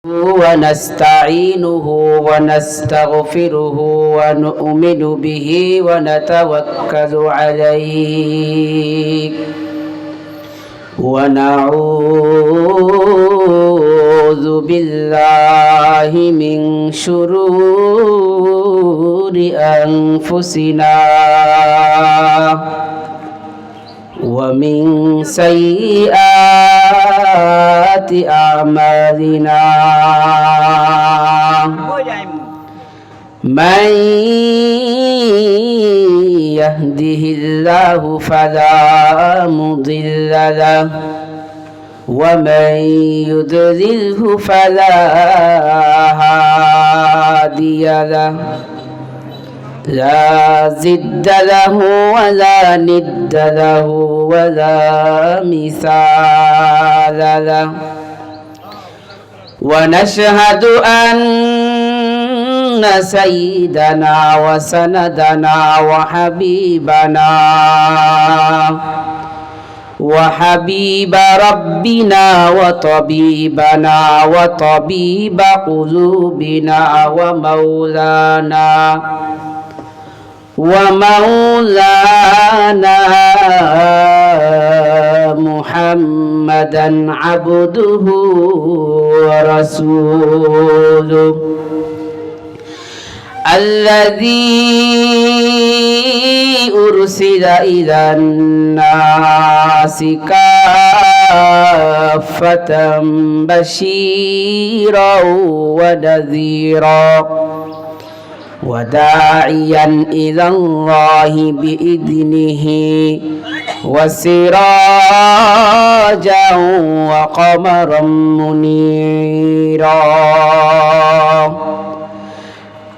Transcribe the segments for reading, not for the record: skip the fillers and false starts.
ونستعينه ونستغفره ونؤمن به ونتوكل عليه ونعوذ بالله من شرور أنفسنا ومن سيئات أعمالنا من يهده الله فلا مضل له ومن يضلله فلا هادي له لا ضد له ولا ند له ولا مثال له ونشهد أن سيدنا وسندنا وحبيب ربنا وطبيبنا وطبيب قلوبنا ومولانا محمدا عبده ورسوله الذي أرسل إلى الناس كافة بشيرا ونذيرا وداعيا إلى الله بإذنه وسراجا وقمرا منيرا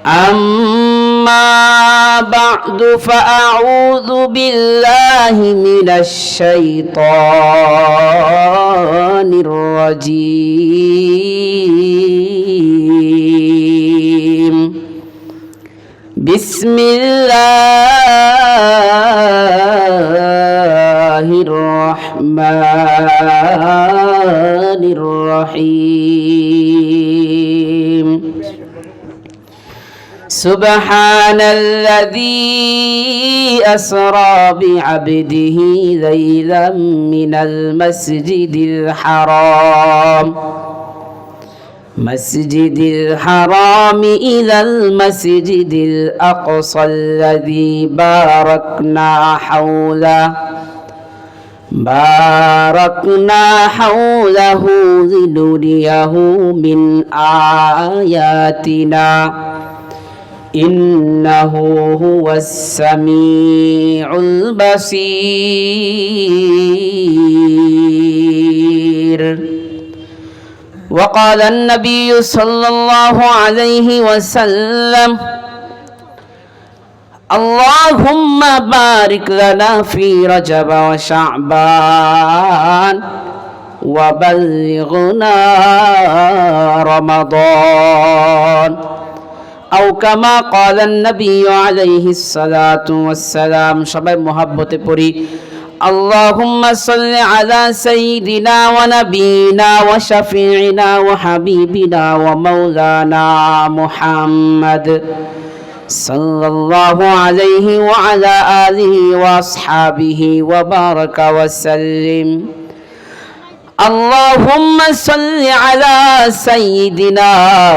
أما بعد فأعوذ بالله من الشيطان الرجيم بسم الله الرحمن الرحيم سبحان الذي أسرى بعبده ليلا من المسجد الحرام إلى المسجد الأقصى الذي باركنا حوله لنريه من آياتنا إنه هو السميع البصير وقال النبي صلى الله عليه وسلم اللهم بارك لنا في رجب وشعبان وبلغنا رمضان أو كما قال النبي عليه الصلاة والسلام সবাই মহব্বতে পড়ি اللهم صل على سيدنا ونبينا وشفيعنا وحبيبنا ومولانا محمد صلى الله عليه وعلى آله وأصحابه وبارك وسلم اللهم صل على سيدنا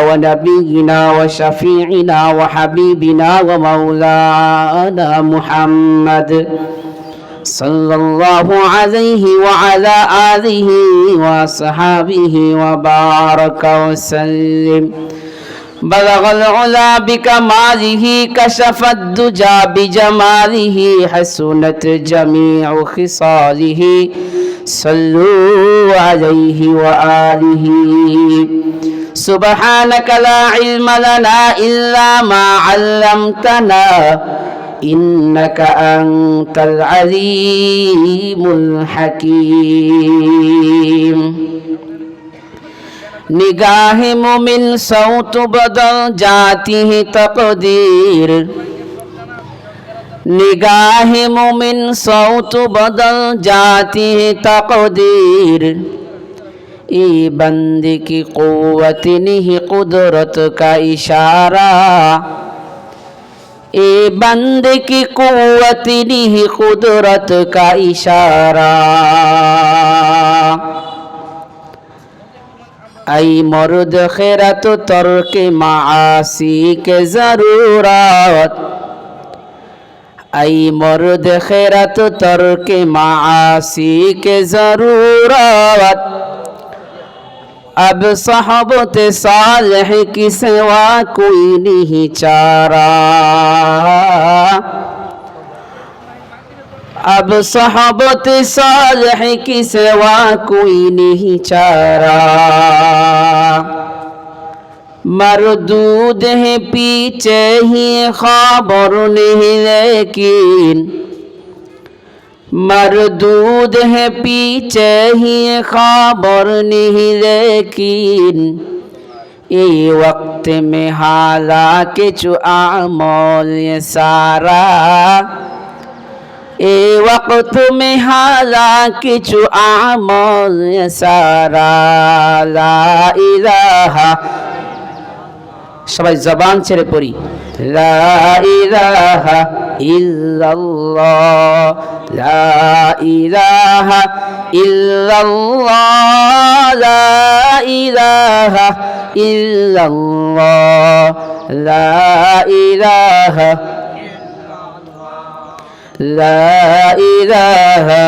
ونبينا وشفيعنا وحبيبنا ومولانا محمد صلى الله عليه وعلى آله وصحابه وبارك وسلم بلغ العلا بكماله كشف الدجى بجماله حسنت جميع خصاله صلوا عليه وآله سبحانك لا علم لنا إلا ما علمتنا إنك أنت العليم الحكيم निगाह मोमिन सौत बदल जाती है तकदीर निगाह मोमिन सौत बदल जाती है तकदीर ई बंदे की क़ुव्वत नहीं कुदरत का इशारा, ए बंदे की क़ुव्वत नहीं कुदरत का इशारा। ऐ मर्द खैरत तर्क मासी के ज़रूरत, ऐ मर्द खैरत तर्क मासी के ज़रूरत। अब सहाबत सालेह की सिवा कोई नहीं चारा, अब सहाबत सालेह की सिवा कोई नहीं चारा। मरदूद है पीछे ही खबर नहीं लेकिन, मरदूद है पीछे ही खबर नहीं लेकिन, ये वक्त में हालांकि जो आमल ये सारा, ये वक्त में हालांकि जो आमल ये सारा। ला इलाहा, সবাই জবান ছেড়ে পড়ি, লা ইলাহা ইল্লাল্লাহ, লা ইলাহা ইল্লাল্লাহ, লা ইলাহা ইল্লাল্লাহ, লা ইলাহা, লা ইলাহা।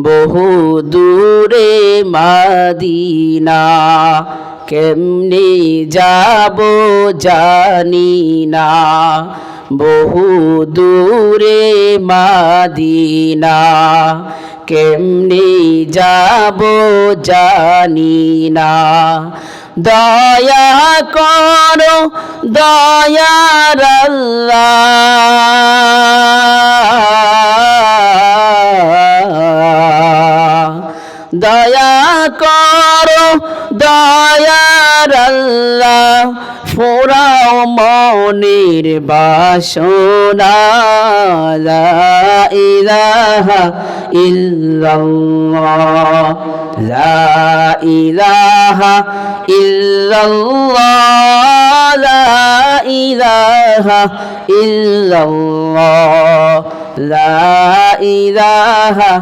বহু দূরে মদিনা কেমনে যাব জানি না, বহু দূরে মদিনা কেমনে যাব জানি না। দয়া করো দয়ার আল্লাহ, দয়া করো দয়ার আল্লাহ, ফোরাও মনের বাসনা। লা ইলাহা ইল্লাল্লাহ, লা ইলাহা ইল্লাল্লাহ, লা ইলাহা ইল্লাল্লাহ, লা ইলাহা।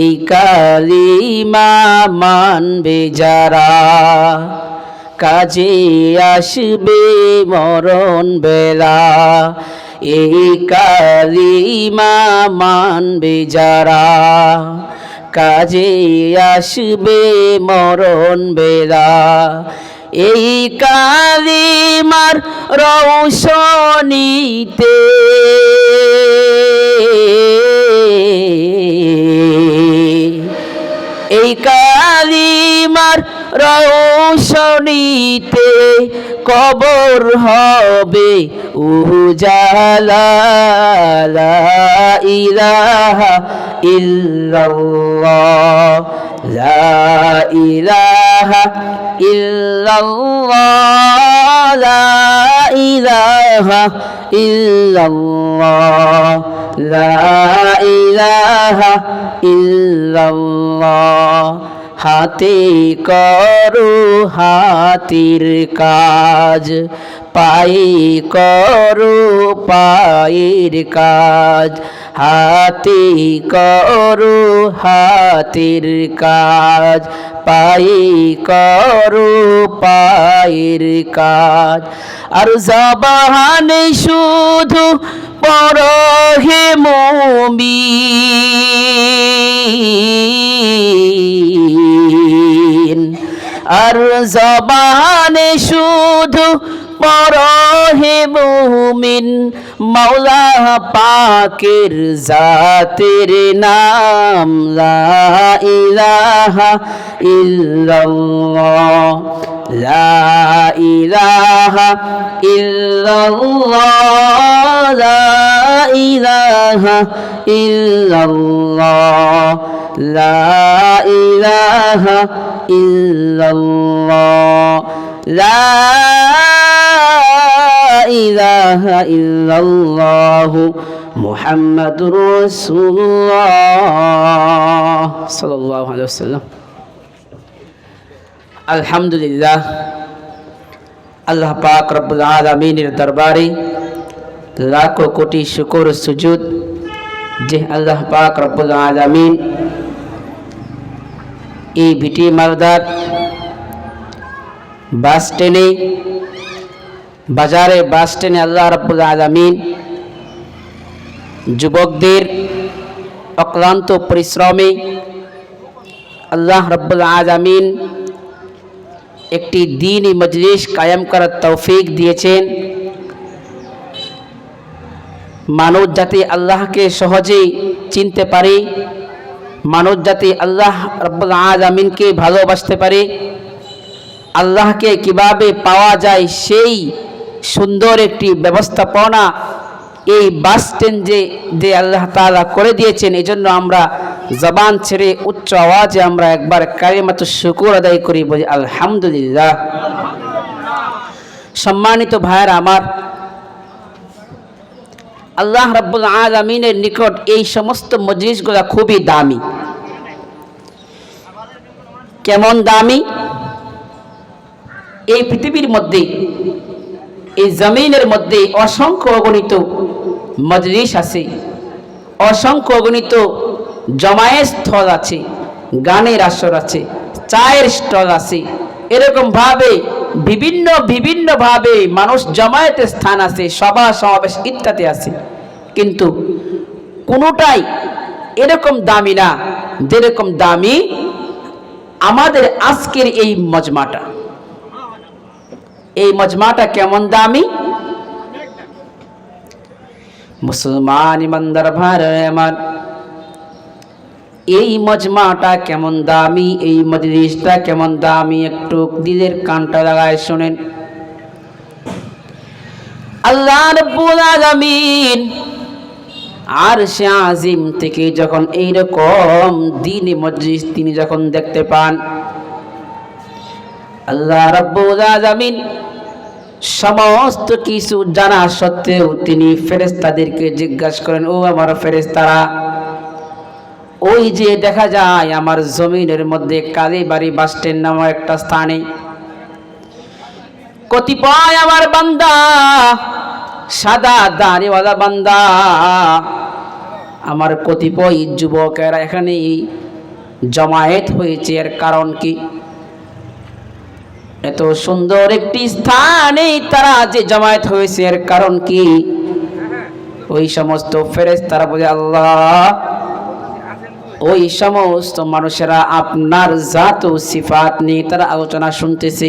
এই কালিমা মানবে যারা, কাজে আসবে মরণ বেলা। এই কালিমা মানবে যারা, কাজে আসবে মরণ বেলা। এই কালিমার রৌশনীতে এই কালিমার রৌশনীতে কবর হবে উজালা। লা ইলাহা ইল্লাল্লাহ, লা ইলাহা ইল্লাল্লাহ, লা ইলাহা ইল্লাল্লাহ, লা ইলাহা ইল্লাল্লাহ। হাতে করো হাতির কাজ, পায়ে করো পায়ের কাজ। হাতে করো হাতের কাজ, পায়ে করো পায়ের কাজ। আর জবানে শুধু পড়ো হে মুমিন, আর জবানে শুধু পড়ো হে মুমিন, মাওলা পাকের জাতের নাম। লা ইলাহা ইল্লাল্লাহ, লা ইলাহা ইল্লাল্লাহ, লা ইলাহা ইল্লাল্লাহ, লা ইলাহা ইল্লাল্লাহ, লা ইলাহা ইল্লাল্লাহ মুহাম্মাদুর রাসূলুল্লাহ সাল্লাল্লাহু আলাইহি ওয়াসাল্লাম। আলহামদুলিল্লাহ, আল্লাহ পাক রব্বুল আলামিনের দরবারে লাখো কোটি শুকর সুজুদ যে আল্লাহ পাক রব্বুল আলামিন এই ভিটি মালদার বাস স্ট্যান্ডে বাজারে বাস স্ট্যান্ডে আল্লাহ রব্বুল আলামিন যুবকদের অক্লান্ত পরিশ্রমে আল্লাহ রব্বুল আলামিন একটি দ্বীনি মজলিস কায়েম করার তৌফিক দিয়েছেন। মানব জাতি আল্লাহকে সহজেই চিনতে পারে, মানব জাতি আল্লাহ রব্বুল আলামিনকে ভালোবাসতে পারে, আল্লাহকে কিভাবে পাওয়া যায় সেই সুন্দর একটি ব্যবস্থাপনা এই বাস স্ট্যান্ড যে আল্লাহ তাআলা করে দিয়েছেন। এই জন্য আমরা জবান ছেড়ে উচ্চ আওয়াজে আমরা একবার কালিমাতু শুকর আদায় করি, বলি আলহামদুলিল্লাহ। সম্মানিত ভাইয়েরা আমার, আল্লাহ রাব্বুল আলামিনের নিকট এই সমস্ত মজলিসগুলো খুবই দামি। কেমন দামি? এই পৃথিবীর মধ্যে, এই জমিনের মধ্যে অসংখ্য অগণিত মজলিস আছে, অসংখ্য অগণিত জমায়েত স্থল আছে, গানের আসর আছে, চায়ের স্টল আছে, এরকম ভাবে বিভিন্ন ভাবে মানুষ জমায়েতের স্থান আছে, সভা সমাবেশ ইত্যাদি আছে, কিন্তু কোনোটাই এরকম দামি না যেরকম দামি আমাদের আজকের এই মজমাটা। এই মজমাটা কেমন দামি? মুসলমান ইমানদার ভাইরা আমার, এই মজমাটা কেমন দামি, এই মজলিসটা কেমন দামি, একটু দিলের কানটা লাগায় শুনেন। আল্লাহ রাব্বুল আলামিন আরশে আজিম থেকে যখন এইরকম দ্বীনি মজলিস তিনি যখন দেখতে পান, আল্লাহ রাব্বুল আলামিন সমস্ত কিছু জানা সত্ত্বেও তিনি ফেরেশতাদেরকে জিজ্ঞাসা করেন, ও আমার ফেরেশতারা, ওই যে দেখা যায় আমার জমিনের মধ্যে কালীবাড়ি বাস স্ট্যান্ড নামক একটা স্থানে কতিপয় আমার বান্দা, সাদা দাড়িওয়ালা বান্দা, আমার কতিপয় যুবকেরা এখানে জমায়েত হয়েছে, এর কারণ কি? এত সুন্দর একটি স্থানে তারা যে জমায়েত হয়েছে এর কারণ কি? ওই সমস্ত ফেরেশতারা বলে, আল্লাহ, ওই সমস্ত মানুষেরা আপনার জাত ও সিফাত নিয়ে তারা আলোচনা শুনতেছে,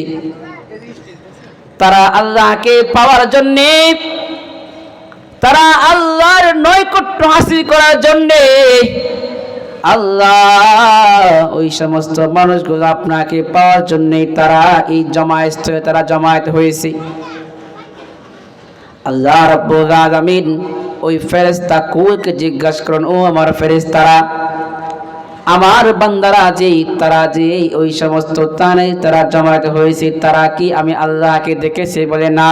তারা আল্লাহকে পাওয়ার জন্যে, তারা আল্লাহর নৈকট্য হাসিল করার জন্যে, আল্লাহ ওই সমস্ত মানুষগুলো আপনাকে পাওয়ার জন্যে তারা এই জমায়েত হয়েছে। আল্লাহ রাব্বুল আলামিন ওই ফেরেশতা কুলকে জিজ্ঞাসা করেন, ও আমার ফেরেশতারা, আমার বান্দারা তারা যে ওই সমস্ত স্থানে তারা জমায়েত হয়েছে, তারা কি আমি আল্লাহকে দেখেছে? বলে না।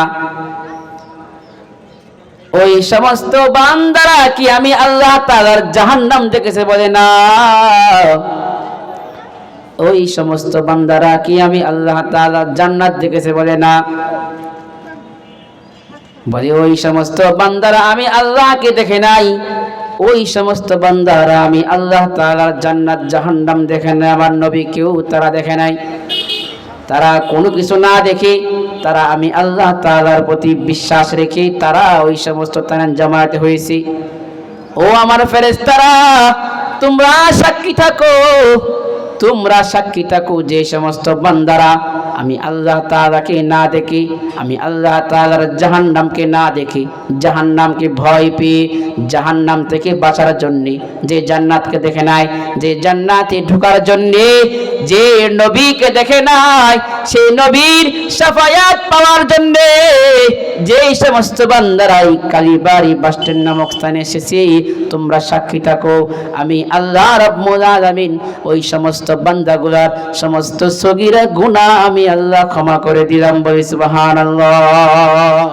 ওই সমস্ত বান্দারা কি আমি আল্লাহ তাআলার জাহান্নাম দেখেছে? বলে না। ওই সমস্ত বান্দারা কি আমি আল্লাহ তাআলার জান্নাত দেখেছে? বলে না। বলে ওই সমস্ত বান্দারা আমি আল্লাহকে দেখে নাই, ওই সমস্ত বান্দারা আমি আল্লাহ তাআলার জান্নাত জাহান্নাম দেখে নাই, আমার নবীকেও তারা দেখে নাই। তারা কোনো কিছু না দেখে তারা আমি আল্লাহ তাআলার প্রতি বিশ্বাস রেখে তারা ওই সমস্ত স্থানে জমায়েত হয়েছে। ও আমার ফেরেশতারা, তোমরা সাক্ষী থাকো যে সমস্ত বান্দারা আমি আল্লাহ তাআলাকে না দেখে, আমি আল্লাহ তাআলার জাহান্নামকে না দেখে, জাহান্নামকে ভয় পেয়ে জাহান্নাম থেকে বাঁচার জন্যে, যে জান্নাতকে দেখে নাই, যে জান্নাতে ঢোকার জন্যে যে নবীকে দেখে নাই, সেই নবীর শাফায়াত পাওয়ার জন্যে যে সমস্ত বান্দারা এই কালীবাড়ি বাস স্ট্যান্ড নামক স্থানে এসেছে, তোমরা সাক্ষী থাকো আমি আল্লাহ রাব্বুল আলামিন ওই সমস্ত বান্দাগুলার সমস্ত সগীরা গুনাহ আমি আল্লাহ ক্ষমা করে দিলাম। বলি সুবহানাল্লাহ।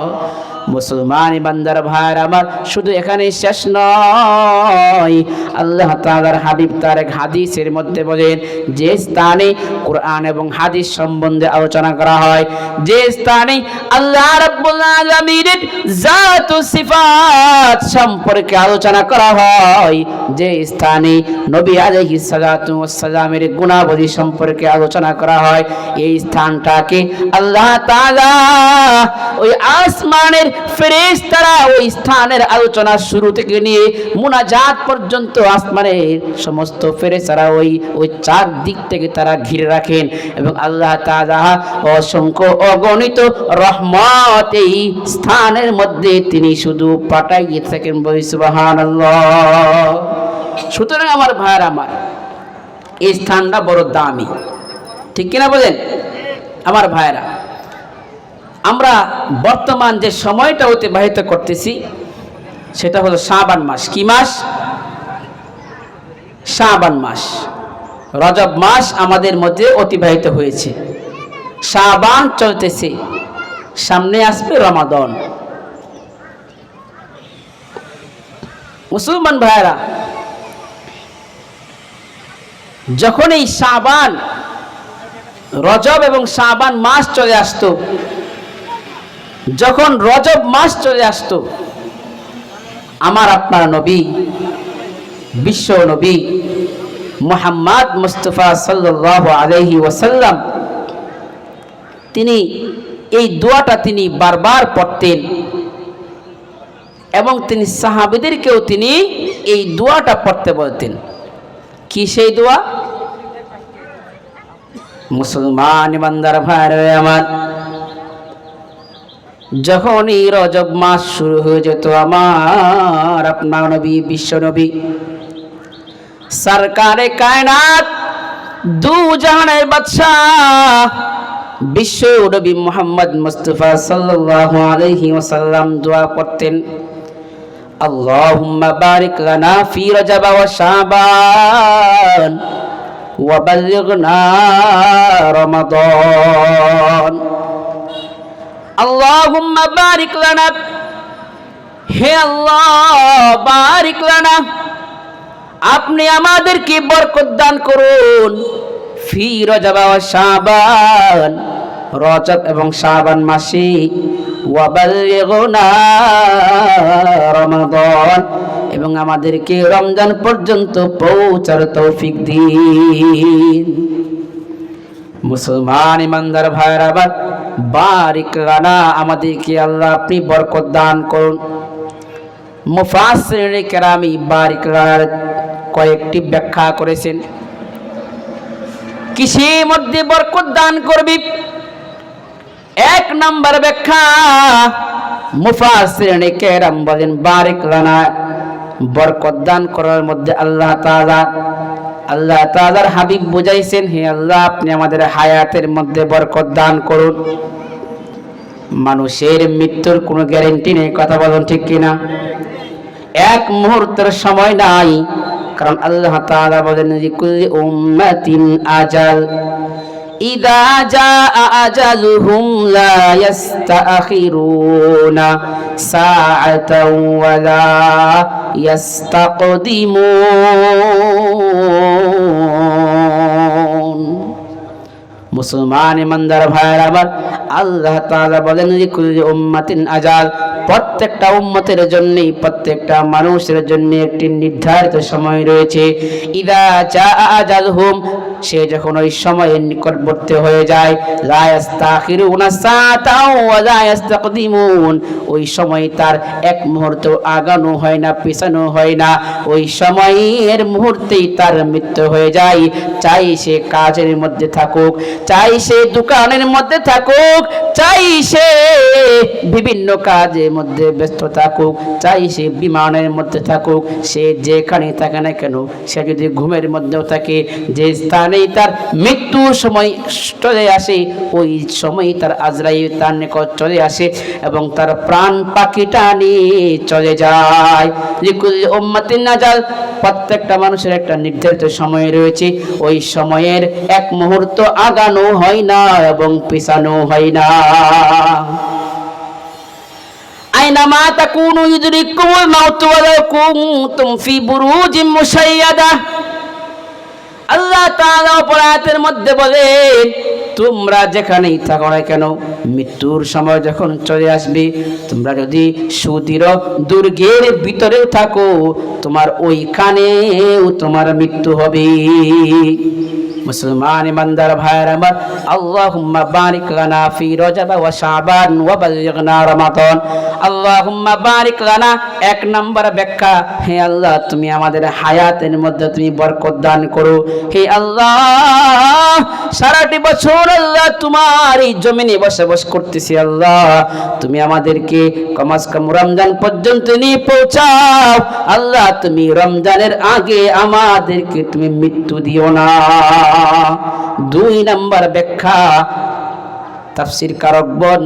মুসলমান বান্দার ভাইয়ের আমার, শুধু এখানে শেষ নয়। আল্লাহ তাআলার হাবিব তার এক হাদিসের মধ্যে বলেন, যে স্থানে কোরআন এবং হাদিস সম্বন্ধে আলোচনা করা হয়, যে স্থানে আল্লাহ রাব্বুল আলামিনের জাত ও সিফাত সম্পর্কে আলোচনা করা হয়, যে স্থানে নবী আলাইহিস সালাতু ওয়াস সালামের গুণাবলী সম্পর্কে আলোচনা করা হয়, এই স্থানটাকে আল্লাহ তাআলা ওই আসমানের ফেরেশতারা ওই স্থানের আলোচনা শুরু থেকে নিয়ে মুনাজাত পর্যন্ত আসমানের সমস্ত ফেরেশতারা ওই চার দিক থেকে তারা ঘিরে রাখেন এবং আল্লাহ তাআলা অসংখ্য অগণিত রহমত এই স্থানের মধ্যে তিনি শুধু পাঠাইয়ে থাকেন। বলি সুবহানাল্লাহ। সুতরাং আমার ভাইয়ের আমার, এই স্থানটা বড় দামি, ঠিক কিনা বলেন আমার ভাইয়েরা? আমরা বর্তমান যে সময়টা অতিবাহিত করতেছি সেটা হলো শাবান মাস। কি মাস? শাবান মাস। রজব মাস আমাদের মধ্যে অতিবাহিত হয়েছে, শাবান চলতেছে, সামনে আসবে রমাদান। মুসলমান ভাইয়েরা, যখন এই শাবান, রজব এবং শাবান মাস চলে আসতো, যখন রজব মাস চলে আসতো, আমার আপনার নবী, বিশ্ব নবী মুহাম্মদ মুস্তাফা সাল্লাল্লাহু আলাইহি ওয়াসাল্লাম, তিনি এই দোয়াটা তিনি বারবার পড়তেন এবং তিনি সাহাবীদেরকেও তিনি এই দোয়াটা পড়তে বলতেন। কি সেই দোয়া? মুসলমান ইমানদার ভাইরা আমার, যখনই রজব মাস শুরু হয়ে যেত, আমার আপনার নবী, বিশ্ব নবী সরকারে কায়নাত, দু জাহানের বাদশাহ বিশ্ব নবী মুহাম্মদ মুস্তাফা সাল্লাল্লাহু আলাইহি ওয়াসাল্লাম দোয়া করতেন, আল্লাহুম্মা বারিক লানা ফি রজব ওয়া শাবান ওয়া বাল্লিগনা রমাদান। আল্লাহুম্মা বারিক লানা, হে আল্লাহ বারিক লানা, আপনি আমাদেরকে বরকত দান করুন, ফি রজব ওয়া শাবান, রজব এবং শাবান মাসে, ওয়া বাল্লিগনা রমাদান, এবং আমাদেরকে রমজান পর্যন্ত পৌঁছার তৌফিক দিন। মুসলমান ইমানদার ভাইরা, আবার বারিক লানা, আমাদেরকে আল্লাহ আপনি বরকত দান করুন। মুফাসসিরিনে কেরামি বারিক লানার কয়েকটি ব্যাখ্যা করেছেন। কিসের মধ্যে বরকত দান করবি? এক নম্বর ব্যাখ্যা, মুফাসসিরিনে কেরাম বলেন, বারিক লানা বরকত দান করার মধ্যে আল্লাহ তাআলার হাবিব বুঝাইছেন, হে আল্লাহ আপনি আমাদের হায়াতের মধ্যে বরকত দান করুন। মানুষের মৃত্যুর কোনো গ্যারান্টি নেই, কথা বলুন ঠিক কিনা? এক মুহূর্তের সময় নাই, কারণ আল্লাহ তাআলা বলেন, লিকুল্লি উম্মাতিন আজাল, ইযা জাআ আজালুহুম লা ইস্তাখিরুনা সাআতাও ওয়া লা ইস্তাকদিমুন। মুসলমান ইমানদার ভাইরা আমার, আল্লাহ তাআলা বলেন, লিকুল্লি উম্মাতিন আজাল, প্রত্যেকটা উম্মতের জন্য, প্রত্যেকটা মানুষের জন্য একটি নির্ধারিত সময় রয়েছে। ইদা জাআ আজালহুম, সে যখন ওই সময়ের নিকটবর্তী হয়ে যায়, লা ইস্তাখিরুনা সাআতাও ওয়া লা ইস্তাকদিমুন, ওই সময় তার এক মুহূর্ত আগানো হয় না, পিছানো হয় না, ওই সময়ের মুহূর্তেই তার মৃত্যু হয়ে যায়। চাই সে কাজের মধ্যে থাকুক, চাই সে দোকানের মধ্যে থাকুক, চাই সে বিভিন্ন কাজের মধ্যে ব্যস্ত থাকুক, চাই সে বিমানের মধ্যে থাকুক, সে যেখানে থাকে না কেন, সে যদি ঘুমের মধ্যেও থাকে, যে স্থানেই তার মৃত্যুর সময় চলে আসে, ওই সময় তার আজরাইল তার নিকট চলে আসে এবং তার প্রাণ পাখিটা নিয়ে চলে যায়। লিকুল্লি উম্মাতিন আজাল, প্রত্যেকটা মানুষের একটা নির্ধারিত সময় রয়েছে, ওই সময়ের এক মুহূর্ত আগানো হয় না এবং পিছানো হয় না। আইনামা তাকুনু ইউদরিকুমুল মাউত ওয়ালাউ কুনতুম ফি বুরুজিম মুশাইয়াদা। আল্লাহ তাআলা আয়াতের মধ্যে বলেন, তোমরা যেখানেই থাকো না কেন, মৃত্যুর সময় যখন চলে আসবে, তোমরা যদি সুদৃঢ় দুর্গের ভিতরেও থাকো, তোমার ওইখানেও তোমার মৃত্যু হবে। মুসলমান ইমানদার ভাইয়ের আমার, আল্লাহুম্মা বারিক লানা ফি রজব ওয়া শাবান ওয়া বাল্লিগনা রমাদান। আল্লাহুম্মা বারিক লানা, এক নম্বর ব্যাখ্যা, হে আল্লাহ তুমি আমাদের হায়াতের মধ্যে তুমি বরকত দান করো। হে আল্লাহ, সারাটি বছর আল্লাহ তোমার এই জমিনে বসবাস করতেছি, আল্লাহ তুমি আমাদেরকে কমাস কম রমজান পর্যন্ত নিয়ে পৌঁছাও। আল্লাহ তুমি রমজানের আগে আমাদেরকে তুমি মৃত্যু দিও না। দুই নম্বর ব্যাখ্যা, তাফসীর কারকগণ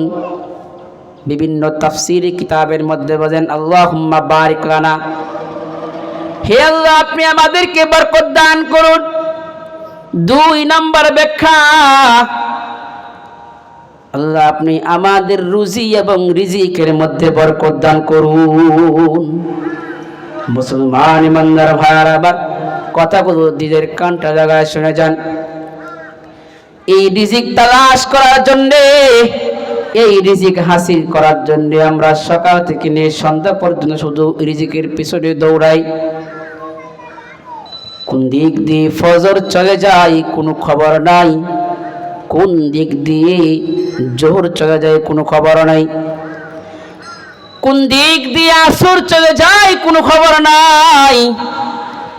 বিভিন্ন তাফসীরি কিতাবের মধ্যে বলেন, আল্লাহুম্মা বারিক লানা, হে আল্লাহ আপনি আমাদেরকে বরকত দান করুন। দুই নম্বর ব্যাখ্যা, আল্লাহ আপনি আমাদের রুজি এবং রিজিকের মধ্যে বরকত দান করুন। মুসলমান ইমানদার ভাইরা, আবার কথাগুলো দিদের কানটা জায়গায় শুনে যান। এই রিজিক তালাশ করার জন্য, এই রিজিক হাসিল করার জন্য আমরা সকাল থেকে নিয়ে সন্ধ্যা পর্যন্ত শুধু রিজিকের পিছনে দৌড়াই। কোন দিক দিয়ে ফজর চলে যায় কোনো খবর নাই, কোন দিক দিয়ে জোহর চলে যায় কোনো খবর নাই, কোন দিক দিয়ে আসর চলে যায় কোনো খবর নাই,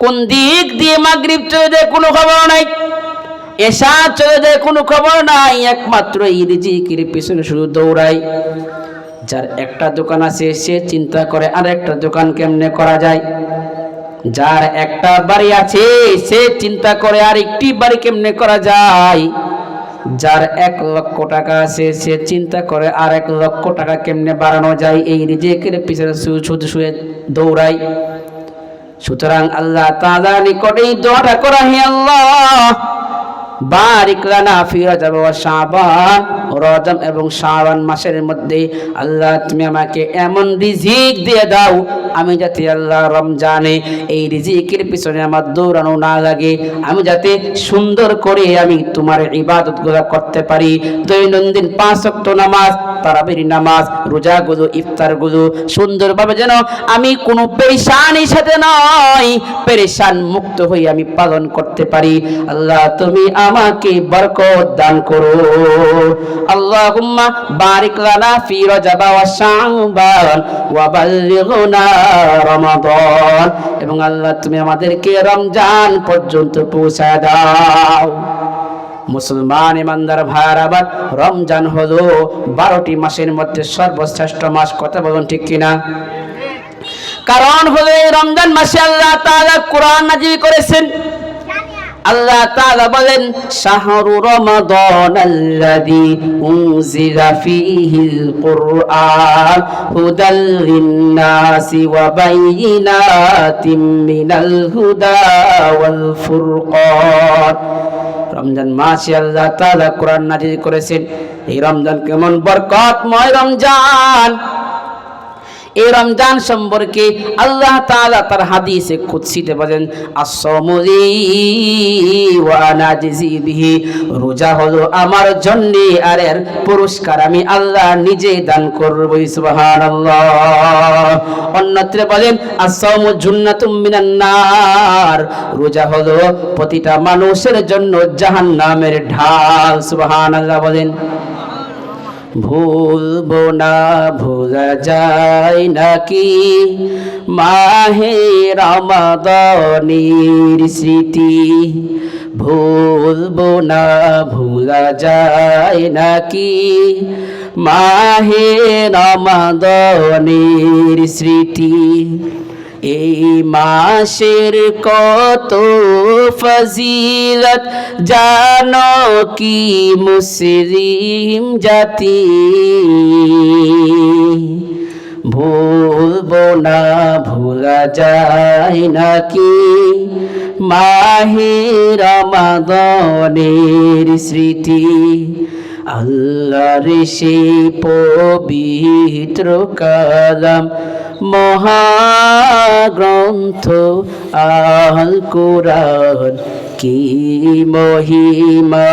কোন দিক দিয়ে মাগরিব চলে যায় কোনো খবর নাই, এশা চলে যায় কোনো খবর নাই। একমাত্র এই রিজিকের পিছনে শুধু দৌড়াই। যার একটা দোকান আছে সে চিন্তা করে আর একটা দোকান কেমনে করা যায়, যার একটা বাড়ি আছে সে চিন্তা করে আর একটি বাড়ি কেমনে করা যায়, যার 1 লক্ষ টাকা আছে সে চিন্তা করে আর 1 লক্ষ টাকা কেমনে বাড়ানো যায়। এই রিজিকের পিছনে শুধু শুয়ে দৌড়াই। সুতরাং আল্লাহ তাআলার নিকটে এই দোয়াটা করা, হে আল্লাহ বারিক লানা ফি রজব ওয়া শাবান, রজব এবং শাবান মাসের মধ্যে আল্লাহ তুমি আমাকে এমন রিজিক দিয়ে দাও, আমি যাতে আল্লাহ রমজানে এই রিজিকের পিছনে আমার দৌড়ানো না লাগে, আমি যাতে সুন্দর করে আমি তোমার ইবাদতগুলো করতে পারি। দৈনন্দিন 5 ওয়াক্ত নামাজ, তারাবির নামাজ, রোজাগুলো, ইফতারগুলো সুন্দরভাবে যেন আমি কোনো পেরেশানির সাথে নয়, পেরেশান মুক্ত হয়ে আমি পালন করতে পারি। আল্লাহ তুমি আমাকে বরকত দান করো। আল্লাহুম্মা বারিক লানা ফি রজব ওয়া শাবান ওয়া বাল্লিগনা রমাদান, এবং আল্লাহ তুমি আমাদেরকে রমজান পর্যন্ত পৌঁছায় দাও। মুসলমান ইমানদার ভাইরা, আবার রমজান হলো 12টি মাসের মধ্যে সর্বশ্রেষ্ঠ মাস। কথা বলুন ঠিক কিনা? কারণ হলো এই রমজান মাসে আল্লাহ তাআলা কোরআন নাযিল করেছেন। আল্লাহ তাআলা বলেন, শাহরু রমাদানাল্লাযী উনজিলা ফীহিল কুরআন হুদাল লিন্নাসি ওয়া বাইয়িনাতিম মিনাল হুদা ওয়াল ফুরকান। রমজান মাসে আল্লাহ তাআলা কোরআন নাযিল করেছেন। এই রমজান কেমন বরকতময় রমজান! এই রমজান সম্পর্কে আল্লাহ তাআলা তার হাদিসে কুদসিতে বলেন, আস-সাওমু লি ওয়া আনা আজজি বিহি, রোজা হলো আমার জন্য আর এর পুরস্কার আমি আল্লাহ নিজে দান করব। সুবহানাল্লাহ। অন্যত্র বলেন, আস-সাওমু জুন্নাতুম মিনান নার, রোজা হলো প্রতিটা মানুষের জন্য জাহান্নামের ঢাল। সুবহানাল্লাহ বলেন। ভুলবো না ভোলা যায় নাকি মাহে রমাদানের স্মৃতি, ভুলবো না ভোলা যায় নাকি মাহে রমাদানের স্মৃতি। এই মাসের কত ফজিলত জানো কি মুসলিম জাতি, ভুলবো না ভোলা যায় নাকি মাহে রমাদানের স্মৃতি। আল্লাহর সেই পবিত্র কালাম মহাগ্রন্থ আল কোরআন কি মহিমা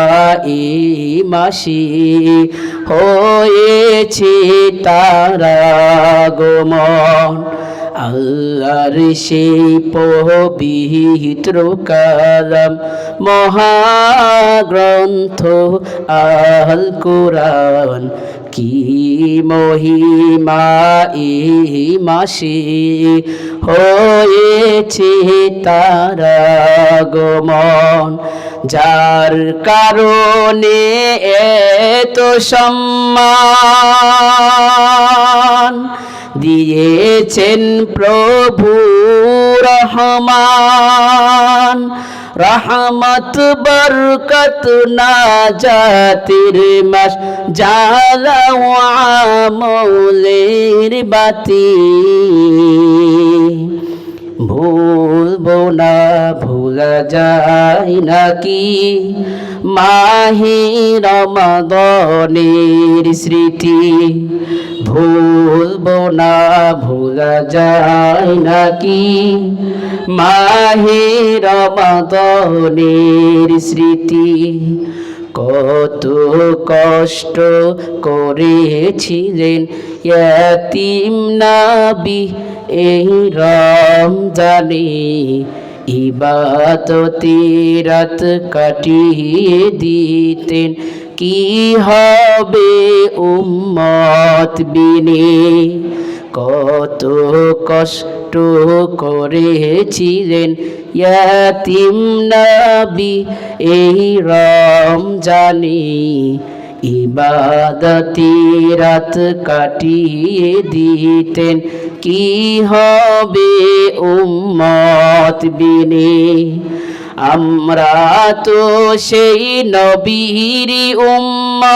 এই মাসে হয়েছে তারা আগমন। আল্লাহর সেই পবিত্র কালাম মহাগ্রন্থ আল কোরআন কি মহিমা এই মাসে হয়েছে তারা আগমন। যার কারণে এত সম্মান দিয়েছেন প্রভু রহমান। রহমত বরকত নাজাতের মাস জ্বালাও আমলের বাতি। ভুলবো না ভোলা যায় নাকি মাহে রমাদানের স্মৃতি। ভুলবো না ভোলা যায় নাকি মাহে রমাদানের স্মৃতি। কত কষ্ট করেছিলেন ইয়াতীম নবী এই রমজানে, ইবাদতে রাত কাটিয়ে দিতেন কি হবে উম্মত বিনে। কত কষ্ট করেছিলেন ইয়াতীম নবী এই রমজানে, ইবাদতে রাত কাটিয়ে দিতেন কি হবে উম্মত বিনে। আমরা তো সেই নবীর উম্মত,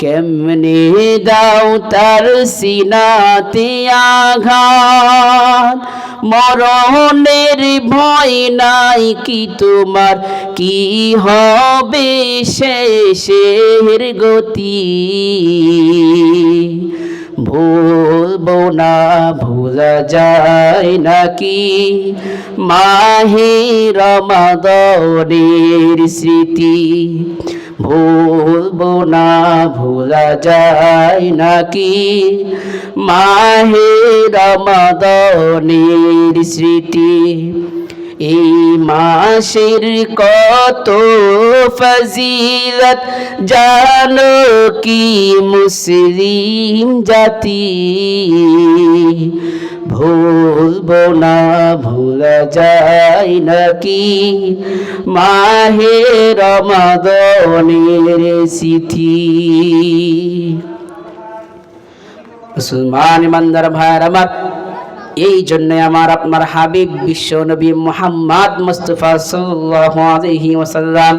কেমনে দাও তার সিনাতে আঘাত। মরণের ভয় নাই কি তোমার, কি হবে শেষের গতি। ভুলবো না ভোলা যায় নাকি মাহে রমাদানের স্মৃতি। ভুলবো না ভোলা যায় নাকি মাহে রমাদানের স্মৃতি। এই মাসের কত ফজিলত জানো কি মুসলিম জাতি। ভুলবো না ভোলা যায় নাকি মাহে রমাদানের স্মৃতি। মুসলমান ইমানদার ভাইয়ের আমার, এই জন্য আমার আপনার হাবিব বিশ্ব নবী মুহাম্মদ মুস্তাফা সাল্লাল্লাহু আলাইহি ওয়াসাল্লাম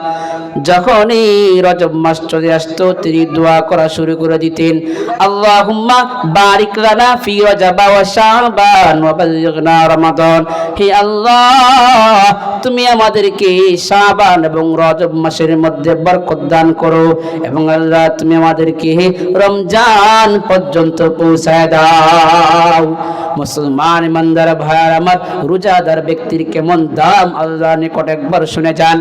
যখন এই রজব মাস চলে আসতো তিনি দোয়া করা শুরু করে দিতেন, আল্লাহুম্মা বারিক লানা ফি রজব ওয়া শাবান ওয়া বাল্লিগনা রমাদান। হে আল্লাহ, তুমি আমাদেরকে শাবান এবং রজব মাসের মধ্যে বরকত দান করো, এবং আল্লাহ তুমি আমাদেরকে রমজান পর্যন্ত পৌঁছায় দাও। মুসলমান ইমানদার ভাইয়ার আমার, রোজাদার ব্যক্তির কেমন দাম আল্লাহর নিকট একবার শুনে যান।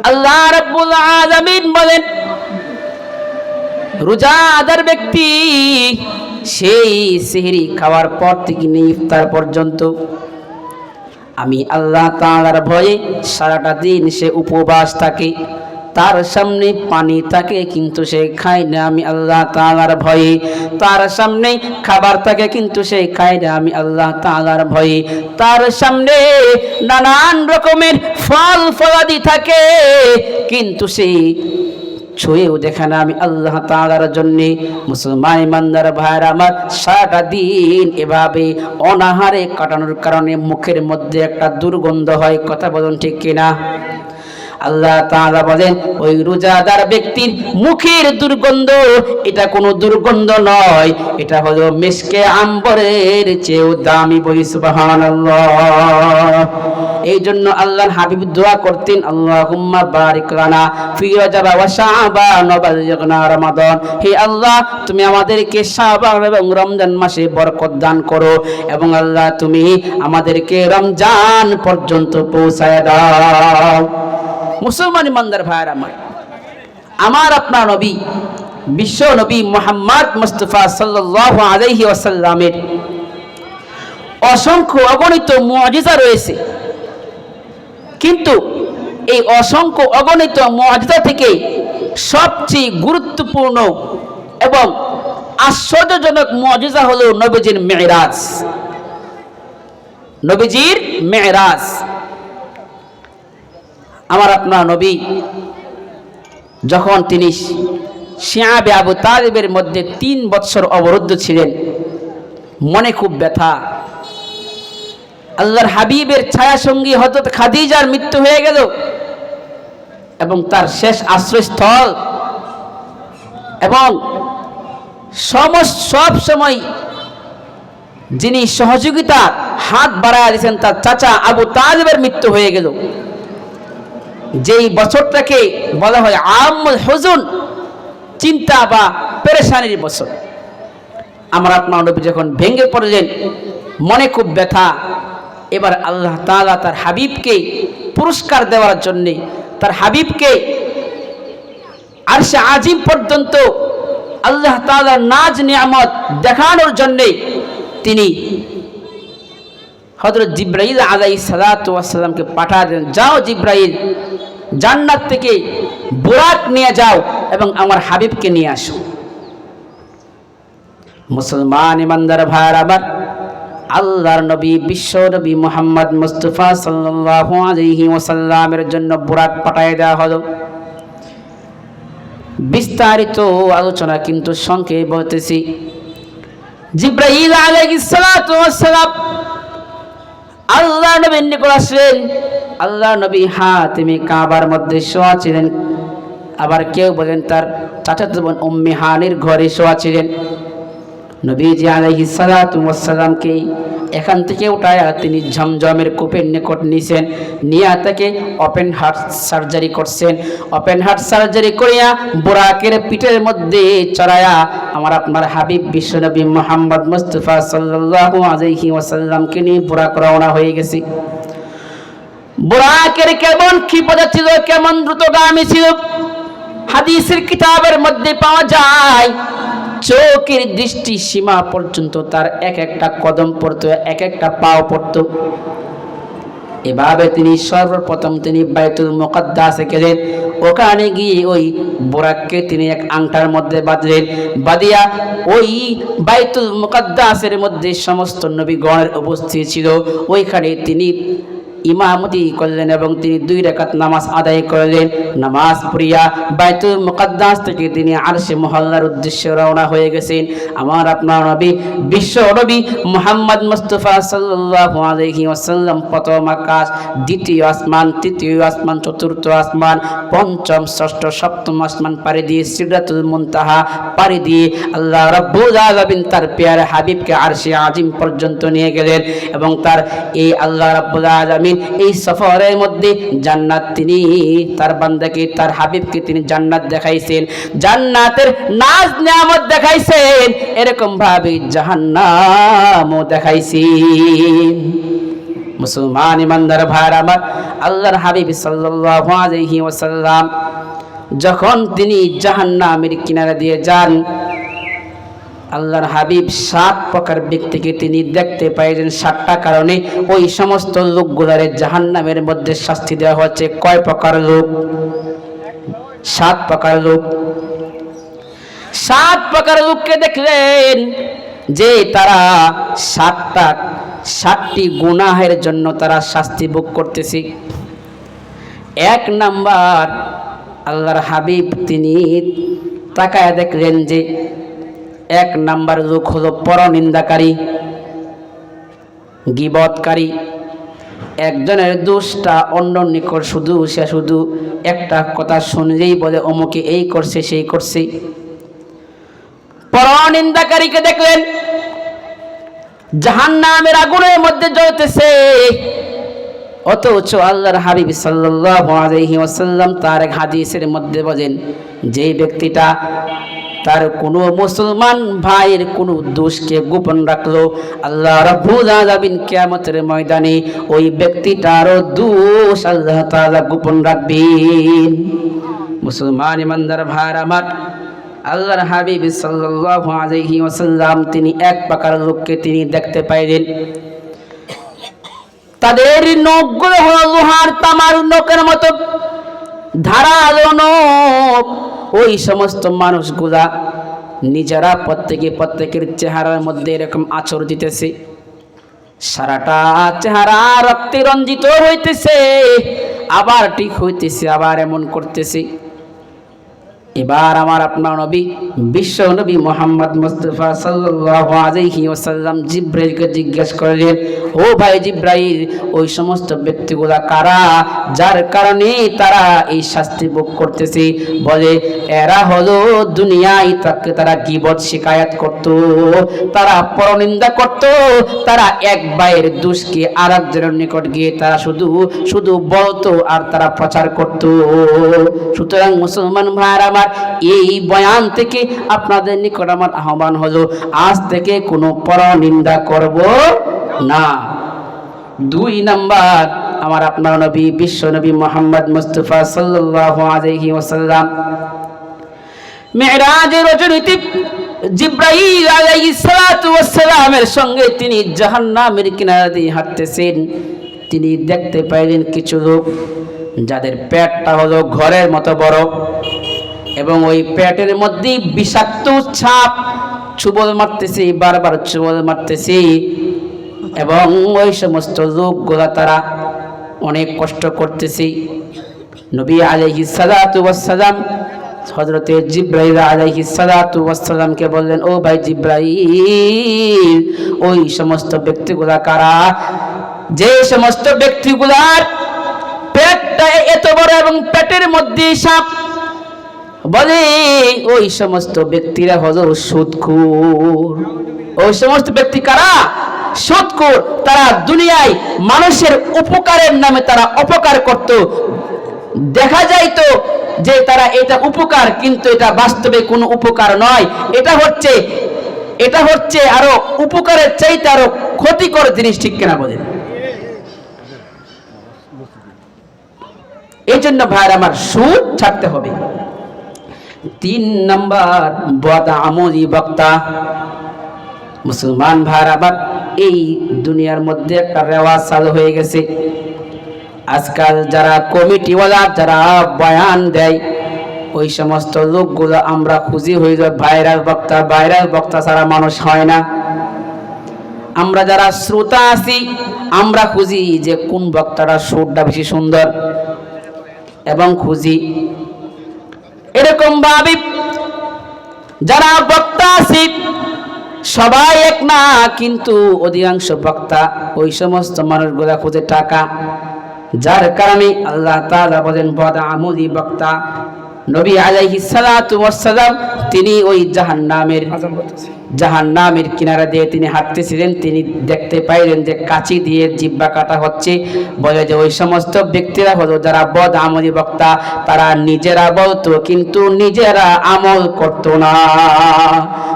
আল্লাহ রাব্বুল আলামিন বলেন, রোজাদার ব্যক্তি সেই সেহরি খাওয়ার পর থেকে নিয়ে ইফতার পর্যন্ত আমি আল্লাহ তাআলার ভয়ে সারাটা দিন সে উপবাস থাকে। তার সামনে পানি থাকে কিন্তু সে খায় না আমি আল্লাহ তাআলার ভয়ে। তার সামনে খাবার থাকে কিন্তু সে খায় না আমি আল্লাহ তাআলার ভয়ে। তার সামনে নানান রকমের ফল ফলাদি থাকে কিন্তু সে ছুঁয়েও দেখে না আমি আল্লাহ তাআলার জন্যে। মুসলমান ইমানদার ভাইরা আমার, সারাটা দিন এভাবে অনাহারে কাটানোর কারণে মুখের মধ্যে একটা দুর্গন্ধ হয়, কথা বলুন ঠিক কিনা? আল্লাহ তাআলা বলেন ওই রোজাদার ব্যক্তির মুখের দুর্গন্ধ এটা কোনো দুর্গন্ধ নয়, এটা হলো মিশকে আম্বরের চেয়েও দামি। বলি সুবহানাল্লাহ। এই জন্য আল্লাহর হাবিব দোয়া করতেন, আল্লাহুম্মা বারিক লানা ফি রজব ওয়া শাবান ওয়া বাল্লিগনা রমাদান। হে আল্লাহ, তুমি আমাদেরকে শাবান এবং রমজান মাসে বরকত দান করো, এবং আল্লাহ তুমি আমাদেরকে রমজান পর্যন্ত পৌঁছায় দাও। মুসলমান ইমানদার ভাইয়ের আমার আপনার নবী বিশ্ব নবী মুহাম্মদ মুস্তাফা সাল্লাল্লাহু আলাইহি ওয়াসাল্লামের অসংখ্য অগণিত মুআজিজা রয়েছে, কিন্তু এই অসংখ্য অগণিত মুআজিজা থেকে সবচেয়ে গুরুত্বপূর্ণ এবং আশ্চর্যজনক মুআজিজা হলো নবীজির মেরাজ। নবীজির মেরাজ। আমার আপনার নবী যখন তিনি শিয়াবে আবু তালিবের মধ্যে 3 বছর অবরুদ্ধ ছিলেন, মনে খুব ব্যথা। আল্লাহর হাবিবের ছায়া সঙ্গী হযরত খাদিজার মৃত্যু হয়ে গেল, এবং তার শেষ আশ্রয়স্থল এবং সব সময় যিনি সহযোগিতা হাত বাড়ায় দিয়েছেন তার চাচা আবু তালিবের মৃত্যু হয়ে গেল। যেই বছরটাকে বলা হয় আমুল হুজুন, চিন্তা বা পেরেশানির বছর। আমার আপনার নবী যখন ভেঙে পড়লেন, মনে খুব ব্যথা। এবার আল্লাহ তাআলা তার হাবিবকে পুরস্কার দেওয়ার জন্য, তার হাবিবকে আরশে আজিম পর্যন্ত আল্লাহ তাআলার নাজ নিয়ামত দেখানোর জন্য তিনি হযরত জিবরাইল আলাইহিস সালাতু ওয়াস সালামকে পাঠালেন, যাও জিবরাইল, জান্নাত থেকে বুরাক নিয়ে যাও এবং আমার হাবিবকে নিয়ে আসো। মুসলমান ইমানদার ভাইরা আমার, আল্লাহর নবী বিশ্ব নবী মুহাম্মদ মুস্তাফা সাল্লাল্লাহু আলাইহি ওয়াসাল্লামের জন্য বুরাক পাঠিয়ে দেওয়া হলো। বিস্তারিত আলোচনা কিন্তু সংক্ষেপে বলতেছি। জিবরাইল আলাইহিস সালাতু ওয়াস সালাম আল্লাহর নবীর নিকট আসলেন। আল্লাহর নবী হাতিমে কাবার মধ্যে শোয়া ছিলেন, আবার কেউ বলেন তার চাচাতো বোন উম্মে হানির ঘরে শোয়া ছিলেন। নবীজি আলাইহিস সালাতু ওয়াস সালামকে এখান থেকে উঠায়া তিনি ঝমঝমের কূপের নিকট নিয়েছেন, নিয়ে তাকে ওপেন হার্ট সার্জারি করছেন। ওপেন হার্ট সার্জারি করিয়া বুরাকের পিঠের মধ্যে চড়ায়া আমার আপনার হাবিব বিশ্বনবী মুহাম্মদ মুস্তাফা সাল্লাল্লাহু আলাইহি ওয়াসাল্লামকে নিয়ে বুরাক রওনা হয়ে গেছে। বুরাকের কেমন ক্ষিপ্রতা ছিল, কেমন দ্রুতগামী ছিল, হাদিসের কিতাবের মধ্যে পাওয়া যায়। চোখের দৃষ্টি সীমা পর্যন্ত তার এক একটা কদম পড়তো, এক একটা পাও পড়তো। এভাবে তিনি সর্বপ্রথম তিনি বাইতুল মুকাদ্দাসে গেলেন। ওখানে গিয়ে ওই বুরাককে তিনি এক আংটার মধ্যে বাঁধলেন। বাঁধিয়া ওই বাইতুল মুকাদ্দাসের মধ্যে সমস্ত নবীগণের উপস্থিত ছিল, ওইখানে তিনি ইমামতি করলেন এবং তিনি 2 রাকাত নামাজ আদায় করলেন। নামাজ পড়িয়া বাইতুল মুকাদ্দাস থেকে তিনি আরশে মহল্লার উদ্দেশ্যে রওনা হয়ে গেছেন। আমার আপনার নবী বিশ্ব নবী মুহাম্মদ মুস্তাফা সাল্লাল্লাহু আলাইহি ওয়াসাল্লাম প্রথম আকাশ, দ্বিতীয় আসমান, তৃতীয় আসমান, চতুর্থ আসমান, পঞ্চম, ষষ্ঠ, সপ্তম আসমান পাড়ি দিয়ে সিদরাতুল মুনতাহা পাড়ি দিয়ে আল্লাহ রাব্বুল আলামিন তার প্যারা হাবিবকে আরশে আজিম পর্যন্ত নিয়ে গেলেন। এবং তার এই আল্লাহ রাব্বুল আলামিন এই সফরের মধ্যে জান্নাত তিনি তার বান্দাকে, তার হাবিবকে তিনি জান্নাত দেখাইছেন, জান্নাতের নাজ নিয়ামত দেখাইছেন, এরকম ভাবে জাহান্নামও দেখাইছেন। মুসলমান ইমানদার ভাইরা আমার, আল্লাহর হাবিব সাল্লাল্লাহু আলাইহি ওয়াসাল্লাম যখন তিনি জাহান্নামের কিনারা দিয়ে যান, আল্লাহর হাবিব 7 প্রকার ব্যক্তিকে তিনি দেখতে পাইলেন। 7টা কারণে ওই সমস্ত লোকগুলারে জাহান্নামের মধ্যে শাস্তি দেওয়া হচ্ছে। কয় প্রকার লোক? 7 প্রকার লোক। 7 প্রকার লোককে দেখলেন যে তারা 7টি গুনাহের জন্য তারা শাস্তি ভোগ করতেছে। 1 নাম্বার, আল্লাহর হাবিব তিনি তাকায়া দেখলেন যে 1 নাম্বার লোক হলো পরনিন্দাকারী, গীবতকারী। একজনের দোষটা অন্য নিকট সে শুধু একটা কথা শুনলেই বলে অমুকে এই করছে সেই করছে। পরনিন্দাকারীকে দেখলেন জাহান্নামের আগুনের মধ্যে জ্বলতেছে, অথচ আল্লাহর হাবিব সাল্লাল্লাহু আলাইহি ওয়াসাল্লাম তার এক হাদিসের মধ্যে বলেন, যে ব্যক্তিটা তার কোনো মুসলমান ভাইয়ের কোনো দোষকে গোপন রাখলো, আল্লাহ রাব্বুল আলামিন কিয়ামতের ময়দানে ওই ব্যক্তিটারও দোষ আল্লাহ তাআলা গোপন রাখবেন। মুসলমান ইমানদার ভাইরা আমার, আল্লাহর হাবিব সাল্লাল্লাহু আলাইহি ওয়াসাল্লাম তিনি এক প্রকার লোককে তিনি দেখতে পাইলেন, তাদের নখগুলো হলো লোহার তামার নখের মতো ধারালো নখ। ওই সমস্ত মানুষগুলা নিজেরা প্রত্যেকের চেহারার মধ্যে এরকম আঁচড় দিতেছে, সারাটা চেহারা রক্তে রঞ্জিত হইতেছে, আবার ঠিক হইতেছে, আবার এমন করতেছে। এবার আমার আপনার নবী বিশ্ব নবী মুহাম্মদ মুস্তাফা সাল্লাল্লাহু আলাইহি ওয়াসাল্লাম জিব্রাইলকে জিজ্ঞেস করলেন, ও ভাই জিব্রাইল, ওই সমস্ত ব্যক্তিগুলা কারা যার কারণে তারা এই শাস্তি ভোগ করতেছে? বলে, এরা হলো দুনিয়ায় তারা গীবত শিকায়াত করত, তারা পরনিন্দা করত, তারা এক ভাইয়ের দোষকে আরেকজনের নিকট গিয়ে তারা শুধু বলতো আর তারা প্রচার করত। সুতরাং মুসলমান ভাইরা আমার, এই বয়ান থেকে আপনাদের নিকট আমার আহ্বান হলো, আজ থেকে কোনো পরনিন্দা করব না। 2 নাম্বার, আমার আপনার নবী বিশ্ব নবী মুহাম্মদ মুস্তাফা সাল্লাল্লাহু আলাইহি ওয়াসাল্লাম মিরাজের রজনীতে জিব্রাইল আলাইহিস সালাতু ওয়াস সালামের সঙ্গে তিনি জাহান্নামের কিনারা দিয়ে হাঁটতেছেন। তিনি দেখতে পাইলেন কিছু লোক যাদের পেটটা হলো ঘরের মতো বড়, এবং ওই পেটের মধ্যে বিষাক্ত ছাপ চুবল মারতেছে, বারবার চুবল মারতেছে, এবং ওই সমস্ত লোকগুলা তারা অনেক কষ্ট করতেছে। নবী আলাইহিস সালাতু ওয়াস সালাম হযরতে জিব্রাইল আলাইহিস সালাতু ওয়াস সালামকে বললেন, ও ভাই জিব্রাইল, ওই সমস্ত ব্যক্তিগুলা কারা যে সমস্ত ব্যক্তিগুলার পেটটা এত বড় এবং পেটের মধ্যে সাপ? বলে, ওই সমস্ত ব্যক্তিরা হলো সুদখোর। ওই সমস্ত ব্যক্তি কারা? সুদখোর। তারা দুনিয়ায় মানুষের উপকারের নামে তারা অপকার করত। দেখা যাইতো যে তারা এটা উপকার, কিন্তু এটা বাস্তবে কোনো উপকার নয়, এটা হচ্ছে আরো উপকারের চাইতে আরো ক্ষতিকর জিনিস। ঠিক কিনা বলেন? এই জন্য ভাইরা আমার, সুদ ছাড়তে হবে। 3 নাম্বার, বদআমলি বক্তা। মুসলমান ভাইরা আমার, এই দুনিয়ার মধ্যে একটা রেওয়াজ চালু হয়ে গেছে। আজকাল যারা কমিটিওয়ালা, যারা বয়ান দেয়, ওই সমস্ত লোকগুলো আমরা খুঁজি হয়ে যায় ভাইরাল বক্তা ছাড়া মানুষ হয় না। আমরা যারা শ্রোতা আছি, আমরা খুঁজি যে কোন বক্তাটা সুরটা বেশি সুন্দর, এবং খুঁজি এরকম ভাবে। যারা বক্তা আছি সবাই এক না, কিন্তু অধিকাংশ বক্তা ওই সমস্ত মানুষগুলা খুঁজে টাকা, যার কারণে আল্লাহ তাআলা বলেন বদআমলি বক্তা। নবী আলাইহিস সালাতু ওয়াস সালাম তিনি ওই জাহান্নামের কিনারা দিয়ে তিনি হাঁটতেছিলেন। তিনি দেখতে পাইলেন যে কাঁচি দিয়ে জিহ্বা কাটা হচ্ছে। বলে যে ওই সমস্ত ব্যক্তিরা হলো যারা বদআমলি বক্তা, তারা নিজেরা বলতো কিন্তু নিজেরা আমল করতো না।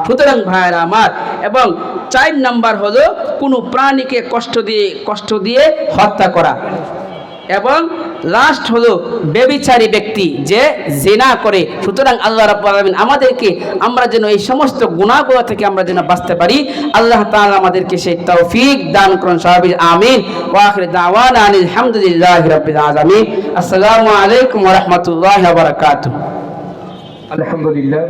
সুতরাং ভাইরা আমার, এবং 4 নাম্বার হলো কোনো প্রাণীকে কষ্ট দিয়ে হত্যা করা, এবং লাস্ট হলো ব্যভিচারী ব্যক্তি যে জিনা করে। সুতরাং আল্লাহ রাব্বুল আলামিন আমাদেরকে, আমরা যেন এই সমস্ত গুনাহগুলো থেকে আমরা যেন বাঁচতে পারি, আল্লাহ তাআলা আমাদেরকে সেই তৌফিক দান করুন। সবাই আমিন। ওয়া আখিরু দাওয়ানা আলহামদুলিল্লাহি রাব্বিল আলামিন। আসসালামু আলাইকুম ওয়া রাহমাতুল্লাহি ওয়া বারাকাতুহু। আলহামদুলিল্লাহ।